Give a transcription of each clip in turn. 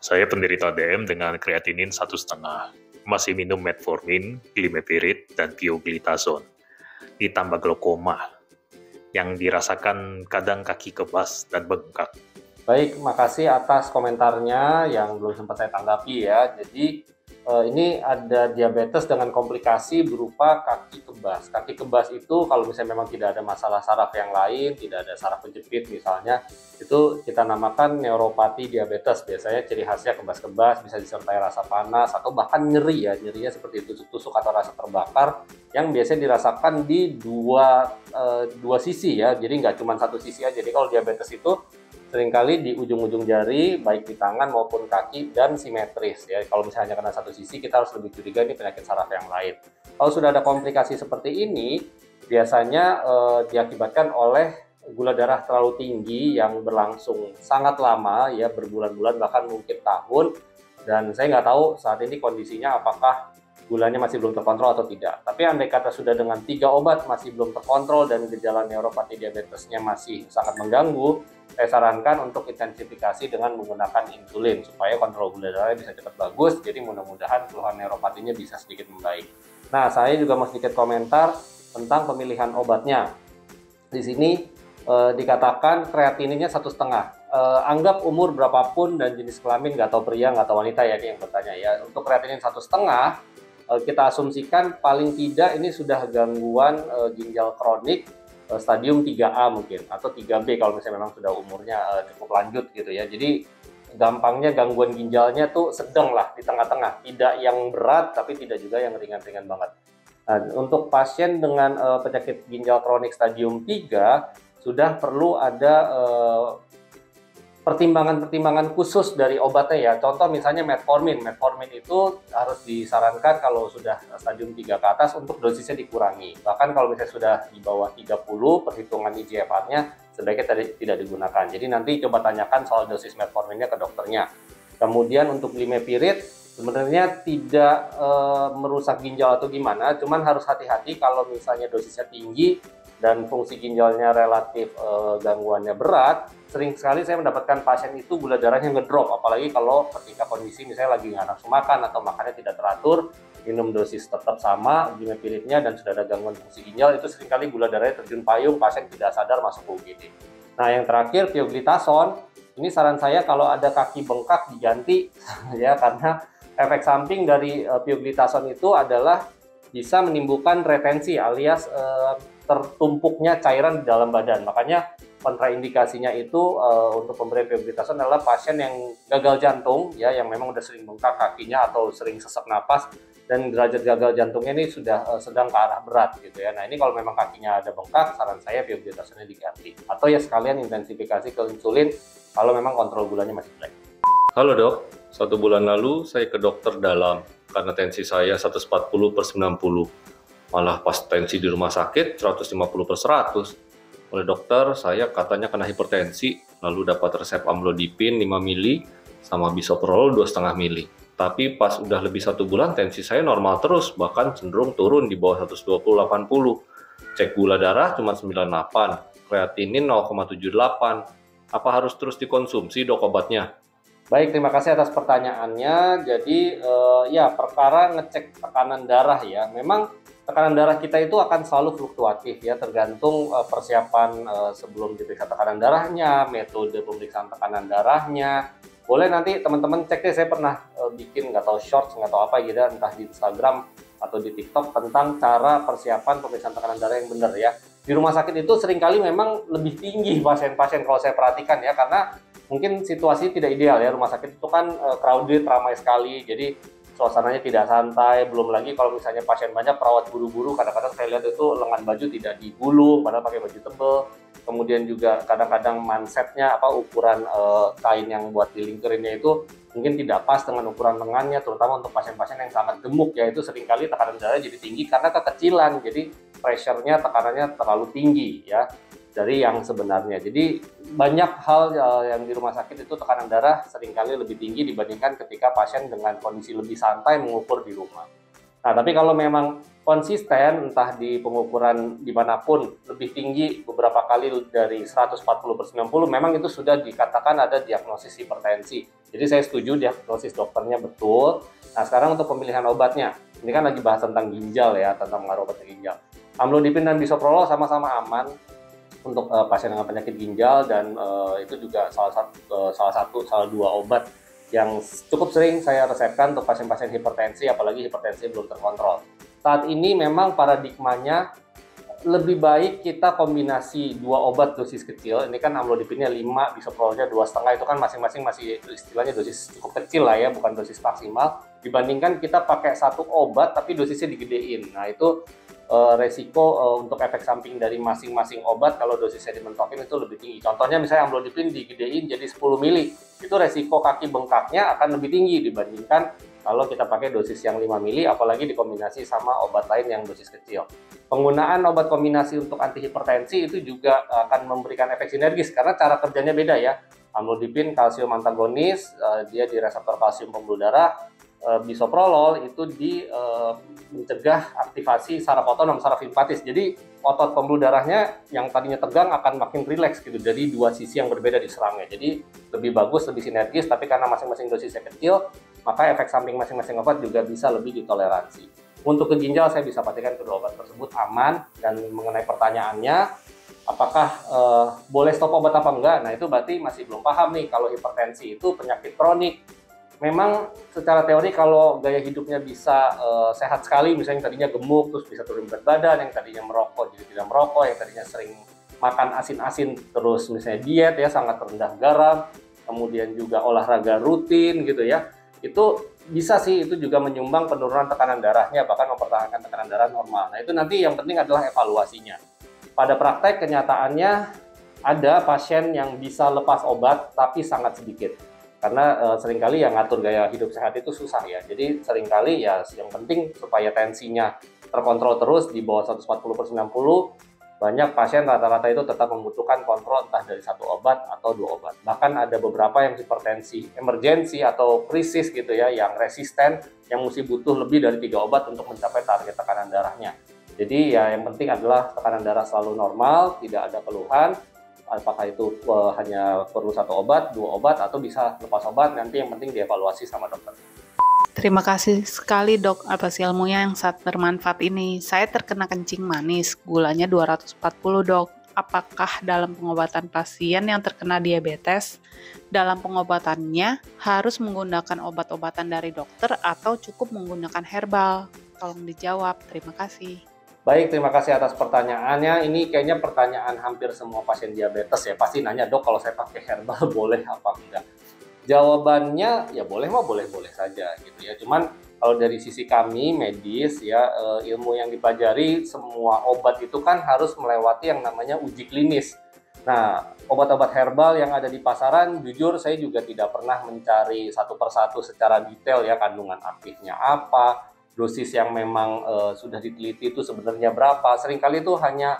Saya penderita DM dengan kreatinin 1,5. Masih minum metformin, glimepirid, dan pioglitazone. Ditambah glaukoma, yang dirasakan kadang kaki kebas dan bengkak. Baik, makasih atas komentarnya yang belum sempat saya tanggapi ya. Jadi ini ada diabetes dengan komplikasi berupa kaki kebas. Kaki kebas itu kalau misalnya memang tidak ada masalah saraf yang lain, tidak ada saraf penjepit misalnya, itu kita namakan neuropati diabetes. Biasanya ciri khasnya kebas-kebas, bisa disertai rasa panas atau bahkan nyeri ya. Nyerinya seperti tusuk-tusuk atau rasa terbakar yang biasanya dirasakan di dua sisi ya. Jadi nggak cuma satu sisi aja. Jadi kalau diabetes itu seringkali di ujung-ujung jari, baik di tangan maupun kaki, dan simetris ya. Kalau misalnya kena satu sisi, kita harus lebih curiga ini penyakit saraf yang lain. Kalau sudah ada komplikasi seperti ini, biasanya diakibatkan oleh gula darah terlalu tinggi yang berlangsung sangat lama ya, berbulan-bulan bahkan mungkin tahun. Dan saya nggak tahu saat ini kondisinya apakah gulanya masih belum terkontrol atau tidak. Tapi andai kata sudah dengan 3 obat masih belum terkontrol dan gejala neuropati diabetesnya masih sangat mengganggu, saya sarankan untuk intensifikasi dengan menggunakan insulin supaya kontrol gula darahnya bisa cepat bagus. Jadi mudah-mudahan keluhan neuropatinya bisa sedikit membaik. Nah, saya juga mau sedikit komentar tentang pemilihan obatnya. Di sini dikatakan kreatininnya 1,5. Anggap umur berapapun dan jenis kelamin, nggak tahu pria nggak tahu wanita ya ini yang bertanya ya. Untuk kreatinin 1,5, kita asumsikan paling tidak ini sudah gangguan ginjal kronik stadium 3A mungkin atau 3B kalau misalnya memang sudah umurnya cukup lanjut gitu ya. Jadi gampangnya gangguan ginjalnya tuh sedang lah di tengah-tengah, tidak yang berat tapi tidak juga yang ringan-ringan banget. Nah, untuk pasien dengan penyakit ginjal kronik stadium 3 sudah perlu ada pertimbangan-pertimbangan khusus dari obatnya ya. Contoh misalnya metformin. Metformin itu harus disarankan kalau sudah stadium 3 ke atas untuk dosisnya dikurangi. Bahkan kalau misalnya sudah di bawah 30, perhitungan IGFR-nya sebaiknya tidak digunakan. Jadi nanti coba tanyakan soal dosis metforminnya ke dokternya. Kemudian untuk glimepirid sebenarnya tidak merusak ginjal atau gimana, cuman harus hati-hati kalau misalnya dosisnya tinggi dan fungsi ginjalnya relatif gangguannya berat. Sering sekali saya mendapatkan pasien itu gula darahnya ngedrop, apalagi kalau ketika kondisi misalnya lagi nggak nafsu makan atau makannya tidak teratur, minum dosis tetap sama glimepiridnya dan sudah ada gangguan fungsi ginjal, itu seringkali gula darahnya terjun payung, pasien tidak sadar masuk ke UGD. Nah yang terakhir pioglitazone, ini saran saya kalau ada kaki bengkak diganti ya, karena efek samping dari pioglitazone itu adalah bisa menimbulkan retensi alias tertumpuknya cairan di dalam badan. Makanya kontraindikasinya itu untuk pemberian pioglitazone adalah pasien yang gagal jantung ya, yang memang udah sering bengkak kakinya atau sering sesak napas dan derajat gagal jantungnya ini sudah sedang ke arah berat gitu ya. Nah ini kalau memang kakinya ada bengkak, saran saya pioglitazone diganti atau ya sekalian intensifikasi ke insulin kalau memang kontrol gulanya masih jelek. Halo dok, 1 bulan lalu saya ke dokter dalam karena tensi saya 140/90. Malah pas tensi di rumah sakit 150/100. Oleh dokter, saya katanya kena hipertensi, lalu dapat resep amlodipin 5 mili sama bisoprolol 2,5 mili. Tapi pas udah lebih 1 bulan, tensi saya normal terus, bahkan cenderung turun di bawah 120/80. Cek gula darah cuma 98, kreatinin 0,78. Apa harus terus dikonsumsi dok obatnya? Baik, terima kasih atas pertanyaannya. Jadi ya perkara ngecek tekanan darah ya, memang tekanan darah kita itu akan selalu fluktuatif ya, tergantung persiapan sebelum diperiksa tekanan darahnya, metode pemeriksaan tekanan darahnya. Boleh nanti teman-teman cek deh, saya pernah bikin nggak tahu shorts nggak tahu apa gitu, entah di Instagram atau di TikTok tentang cara persiapan pemeriksaan tekanan darah yang benar ya. Di rumah sakit itu seringkali memang lebih tinggi pasien-pasien kalau saya perhatikan ya, karena mungkin situasi tidak ideal ya, rumah sakit itu kan crowded, ramai sekali, jadi suasananya tidak santai. Belum lagi kalau misalnya pasien banyak, perawat buru-buru, kadang-kadang saya lihat itu lengan baju tidak digulung padahal pakai baju tebal. Kemudian juga kadang-kadang mansetnya ukuran kain yang buat dilingkerinnya itu mungkin tidak pas dengan ukuran lengannya, terutama untuk pasien-pasien yang sangat gemuk ya, itu seringkali tekanan darah jadi tinggi karena kekecilan, jadi pressure-nya, tekanannya terlalu tinggi ya dari yang sebenarnya. Jadi banyak hal yang di rumah sakit itu tekanan darah seringkali lebih tinggi dibandingkan ketika pasien dengan kondisi lebih santai mengukur di rumah. Nah, tapi kalau memang konsisten, entah di pengukuran dimanapun, lebih tinggi beberapa kali dari 140/90, memang itu sudah dikatakan ada diagnosis hipertensi. Jadi saya setuju diagnosis dokternya betul. Nah, sekarang untuk pemilihan obatnya, ini kan lagi bahas tentang ginjal ya, tentang pengaruh obat ginjal. Amlodipin dan bisoprolol sama-sama aman untuk pasien dengan penyakit ginjal, dan itu juga salah dua obat yang cukup sering saya resepkan untuk pasien-pasien hipertensi, apalagi hipertensi belum terkontrol. Saat ini memang paradigmanya lebih baik kita kombinasi dua obat dosis kecil. Ini kan amlodipinnya 5, bisoprololnya 2,5, itu kan masing-masing masih istilahnya dosis cukup kecil lah ya, bukan dosis maksimal. Dibandingkan kita pakai satu obat tapi dosisnya digedein. Nah, itu resiko untuk efek samping dari masing-masing obat kalau dosisnya dimentokin itu lebih tinggi. Contohnya misalnya amlodipin digedein jadi 10 mili, itu resiko kaki bengkaknya akan lebih tinggi dibandingkan kalau kita pakai dosis yang 5 mili, apalagi dikombinasi sama obat lain yang dosis kecil. Penggunaan obat kombinasi untuk antihipertensi itu juga akan memberikan efek sinergis karena cara kerjanya beda ya. Amlodipin kalsium antagonis, dia di reseptor kalsium pembuluh darah. Bisoprolol itu mencegah aktivasi saraf otonom, saraf simpatis. Jadi otot pembuluh darahnya yang tadinya tegang akan makin rileks gitu dari dua sisi yang berbeda diserangnya. Jadi lebih bagus, lebih sinergis, tapi karena masing-masing dosisnya kecil, maka efek samping masing-masing obat juga bisa lebih ditoleransi. Untuk ke ginjal saya bisa pastikan kedua obat tersebut aman. Dan mengenai pertanyaannya, apakah boleh stop obat apa enggak? Nah, itu berarti masih belum paham nih kalau hipertensi itu penyakit kronik. Memang secara teori kalau gaya hidupnya bisa sehat sekali, misalnya yang tadinya gemuk terus bisa turun berat badan, yang tadinya merokok jadi tidak merokok, yang tadinya sering makan asin-asin terus misalnya diet ya, sangat rendah garam, kemudian juga olahraga rutin gitu ya, itu bisa sih, itu juga menyumbang penurunan tekanan darahnya, bahkan mempertahankan tekanan darah normal. Nah, itu nanti yang penting adalah evaluasinya. Pada praktek kenyataannya ada pasien yang bisa lepas obat tapi sangat sedikit. Karena seringkali yang ngatur gaya hidup sehat itu susah ya. Jadi seringkali ya yang penting supaya tensinya terkontrol terus di bawah 140/90. Banyak pasien rata-rata itu tetap membutuhkan kontrol entah dari satu obat atau dua obat. Bahkan ada beberapa yang hipertensi emergensi atau krisis gitu ya, yang resisten, yang mesti butuh lebih dari 3 obat untuk mencapai target tekanan darahnya. Jadi ya yang penting adalah tekanan darah selalu normal, tidak ada keluhan. Apakah itu hanya perlu 1 obat, 2 obat, atau bisa lepas obat, nanti yang penting dievaluasi sama dokter. Terima kasih sekali dok atas ilmunya yang sangat bermanfaat ini. Saya terkena kencing manis, gulanya 240 dok. Apakah dalam pengobatan pasien yang terkena diabetes, dalam pengobatannya harus menggunakan obat-obatan dari dokter atau cukup menggunakan herbal? Tolong dijawab, terima kasih. Baik, terima kasih atas pertanyaannya. Ini kayaknya pertanyaan hampir semua pasien diabetes ya. Pasti nanya, dok kalau saya pakai herbal boleh apa enggak? Jawabannya ya boleh mah boleh-boleh saja gitu ya. Cuman kalau dari sisi kami medis ya, ilmu yang dipelajari semua obat itu kan harus melewati yang namanya uji klinis. Nah, obat-obat herbal yang ada di pasaran, jujur saya juga tidak pernah mencari satu persatu secara detail ya, kandungan aktifnya apa, dosis yang memang sudah diteliti itu sebenarnya berapa. Seringkali itu hanya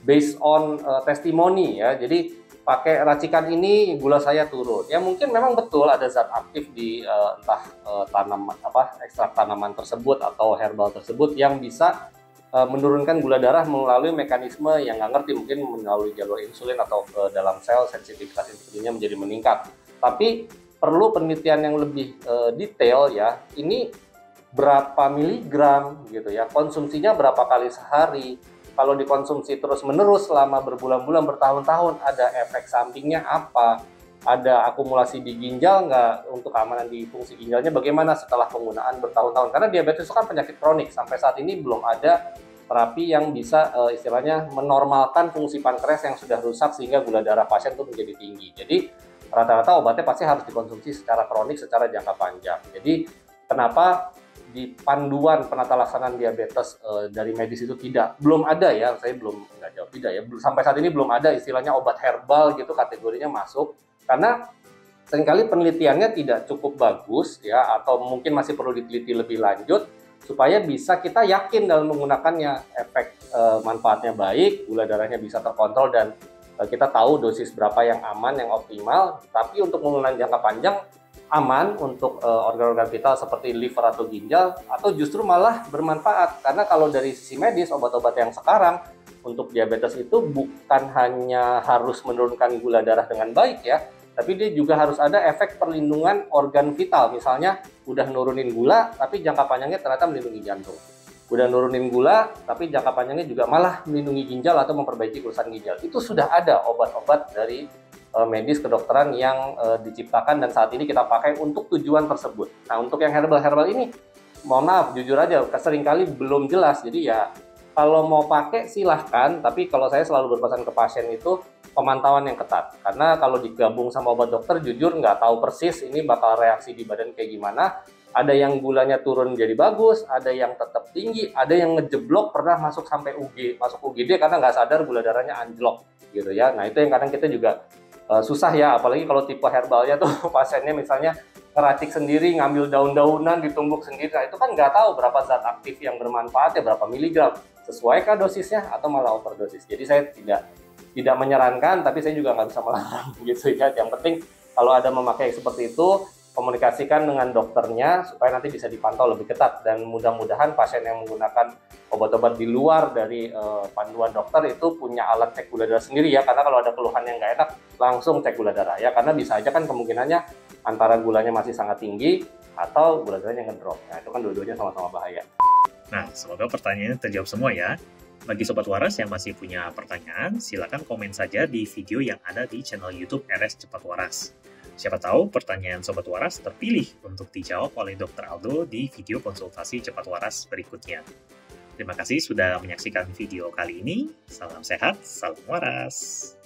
based on testimoni ya. Jadi pakai racikan ini gula saya turun. Ya mungkin memang betul ada zat aktif di entah tanaman ekstrak tanaman tersebut atau herbal tersebut yang bisa menurunkan gula darah melalui mekanisme yang nggak ngerti, mungkin melalui jalur insulin atau ke dalam sel, sensitivitas insulinnya menjadi meningkat. Tapi perlu penelitian yang lebih detail ya. Ini berapa miligram gitu ya, konsumsinya berapa kali sehari, kalau dikonsumsi terus-menerus selama berbulan-bulan, bertahun-tahun, ada efek sampingnya apa, ada akumulasi di ginjal nggak, untuk keamanan di fungsi ginjalnya bagaimana setelah penggunaan bertahun-tahun, karena diabetes itu kan penyakit kronik. Sampai saat ini belum ada terapi yang bisa istilahnya menormalkan fungsi pankreas yang sudah rusak sehingga gula darah pasien itu menjadi tinggi. Jadi rata-rata obatnya pasti harus dikonsumsi secara kronik, secara jangka panjang. Jadi kenapa di panduan penata laksanaan diabetes dari medis itu belum ada ya, saya nggak jawab tidak ya, sampai saat ini belum ada istilahnya obat herbal gitu kategorinya masuk, karena seringkali penelitiannya tidak cukup bagus ya, atau mungkin masih perlu diteliti lebih lanjut supaya bisa kita yakin dalam menggunakannya, efek manfaatnya baik, gula darahnya bisa terkontrol, dan kita tahu dosis berapa yang aman, yang optimal. Tapi untuk penggunaan jangka panjang aman untuk organ-organ vital seperti liver atau ginjal, atau justru malah bermanfaat. Karena kalau dari sisi medis, obat-obat yang sekarang untuk diabetes itu bukan hanya harus menurunkan gula darah dengan baik ya, tapi dia juga harus ada efek perlindungan organ vital. Misalnya udah nurunin gula, tapi jangka panjangnya ternyata melindungi jantung. Udah nurunin gula, tapi jangka panjangnya juga malah melindungi ginjal atau memperbaiki kerusakan ginjal. Itu sudah ada obat-obat dari medis kedokteran yang diciptakan dan saat ini kita pakai untuk tujuan tersebut. Nah, untuk yang herbal-herbal ini, mohon maaf, jujur aja, seringkali belum jelas. Jadi ya, kalau mau pakai silahkan, tapi kalau saya selalu berpesan ke pasien itu pemantauan yang ketat. Karena kalau digabung sama obat dokter, jujur nggak tahu persis ini bakal reaksi di badan kayak gimana. Ada yang gulanya turun jadi bagus, ada yang tetap tinggi, ada yang ngejeblok pernah masuk sampai masuk UGD karena nggak sadar gula darahnya anjlok gitu ya. Nah, itu yang kadang kita juga susah ya, apalagi kalau tipe herbalnya tuh pasiennya misalnya ngeracik sendiri, ngambil daun-daunan, ditumbuk sendiri. Nah, itu kan nggak tahu berapa zat aktif yang bermanfaat ya, berapa miligram, sesuaikah dosisnya atau malah overdosis. Jadi saya tidak menyarankan, tapi saya juga nggak bisa melarang gitu ya. Yang penting kalau ada memakai seperti itu, komunikasikan dengan dokternya supaya nanti bisa dipantau lebih ketat, dan mudah-mudahan pasien yang menggunakan obat-obat di luar dari panduan dokter itu punya alat cek gula darah sendiri ya, karena kalau ada keluhan yang nggak enak langsung cek gula darah ya, karena bisa aja kan kemungkinannya antara gulanya masih sangat tinggi atau gula darahnya ngedrop. Nah, itu kan dua-duanya sama-sama bahaya. Nah, semoga pertanyaannya terjawab semua ya. Bagi Sobat Waras yang masih punya pertanyaan, silakan komen saja di video yang ada di channel YouTube RS Cepat Waras. Siapa tahu pertanyaan Sobat Waras terpilih untuk dijawab oleh Dr. Aldo di video konsultasi Cepat Waras berikutnya. Terima kasih sudah menyaksikan video kali ini. Salam sehat, salam waras.